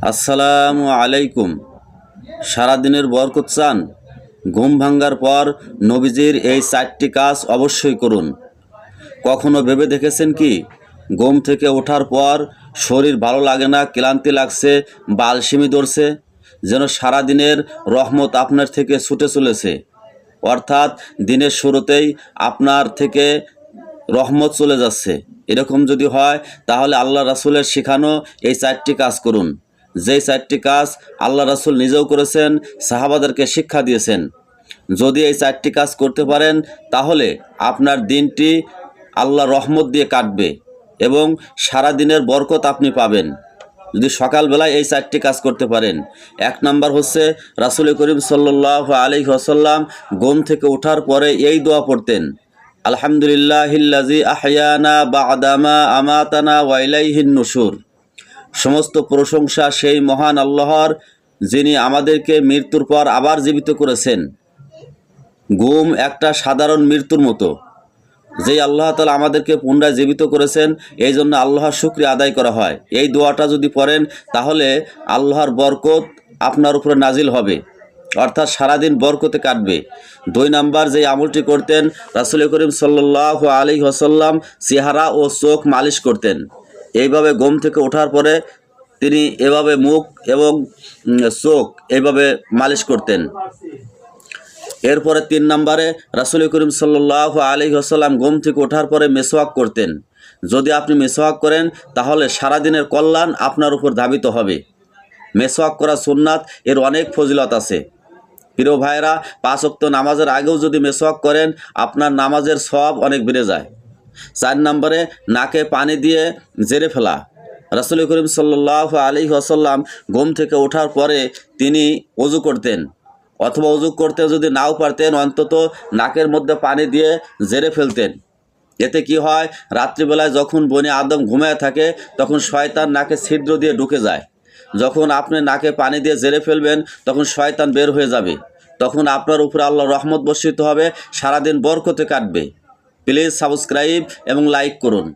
আসসালামু আলাইকুম। সারাদিনের বরকত চান? ঘুম ভাঙ্গার পর নবীজির এই 4টি কাজ অবশ্যই করুন। কখনো ভেবে দেখেছেন কি, ঘুম থেকে ওঠার পর শরীর ভালো লাগে না, ক্লান্তি লাগছে, বালসিমি ধরছে, যেন সারাদিনের রহমত আপনার থেকে ছুটে চলেছে। অর্থাৎ দিনের শুরুতেই আপনার থেকে রহমত চলে যাচ্ছে। এরকম যদি হয় তাহলে আল্লাহ রাসূলের শেখানো এই 4টি কাজ করুন। যেই 4টি কাজ আল্লাহ রাসূল নিজেও করেছেন, সাহাবাদেরকে শিক্ষা দিয়েছেন। যদি এই 4টি কাজ করতে পারেন তাহলে আপনার দিনটি আল্লাহ রহমত দিয়ে কাটবে এবং সারা দিনের বরকত আপনি পাবেন যদি সকালবেলায় এই 4টি কাজ করতে পারেন। 1 নাম্বার হচ্ছে, রাসূল করিম সাল্লাল্লাহু আলাইহি ওয়াসাল্লাম ঘুম থেকে ওঠার পরে এই দোয়া পড়তেন, আলহামদুলিল্লাহিল্লাযী আহয়ানা বা'দামা আমাতানা ওয়া ইলাইহিন নুশুর। সমস্ত প্রশংসা সেই মহান আল্লাহর, যিনি আমাদেরকে মৃত্যুর পর আবার জীবিত করেছেন। ঘুম একটা সাধারণ মৃত্যুর মতো, যেই আল্লাহ তাআলা আমাদেরকে পুনরায় জীবিত করেছেন, এই জন্য আল্লাহর শুকরিয়া আদায় করা হয়। এই দোয়াটা যদি পড়েন তাহলে আল্লাহর বরকত আপনার উপরে নাজিল হবে, অর্থাৎ সারাদিন বরকতে কাটবে। 2 নাম্বার যে আমলটি করতেন, রাসূল করিম সাল্লাল্লাহু আলাইহি ওয়াসাল্লাম চেহারা ও চোখ মালিশ করতেন। এইভাবে ঘুম থেকে ওঠার পরে তিনি এভাবে মুখ এবং চোখ এইভাবে মালিশ করতেন। এরপরে 3 নম্বরে রাসূল করিম সাল্লাল্লাহু আলাইহি ওয়াসাল্লাম ঘুম থেকে ওঠার পরে মেসওয়াক করতেন। যদি আপনি মেসওয়াক করেন তাহলে সারাদিনের কল্যাণ আপনার উপর ধাবিত হবে। মেসওয়াক করা সুন্নাত, এর অনেক ফজিলত আছে। প্রিয় ভাইরা, 5 ওয়াক্ত নামাজের আগেও যদি মেসওয়াক করেন আপনার নামাজের সওয়াব অনেক বেড়ে যায়। 4 নম্বরে নাকে পানি দিয়ে ঝেড়ে ফেলা। রাসূল করিম সাল্লাল্লাহু আলাইহি ওয়াসাল্লাম ঘুম থেকে ওঠার পরে তিনি ওযু করতেন, অথবা ওযু করতে যদি নাও পারতেন অন্তত নাকের মধ্যে পানি দিয়ে ঝেড়ে ফেলতেন। এতে কি হয়, রাত্রিবেলায় যখন বনি আদম ঘুমায় থাকে তখন শয়তান নাকে ছিদ্র দিয়ে ঢুকে যায়। যখন আপনি নাকে পানি দিয়ে ঝেড়ে ফেলবেন তখন শয়তান বের হয়ে যাবে, তখন আপনার উপরে আল্লাহর রহমত বর্ষিত হবে, সারাদিন বরকতে কাটবে। প্লিজ সাবস্ক্রাইব এবং লাইক করুন।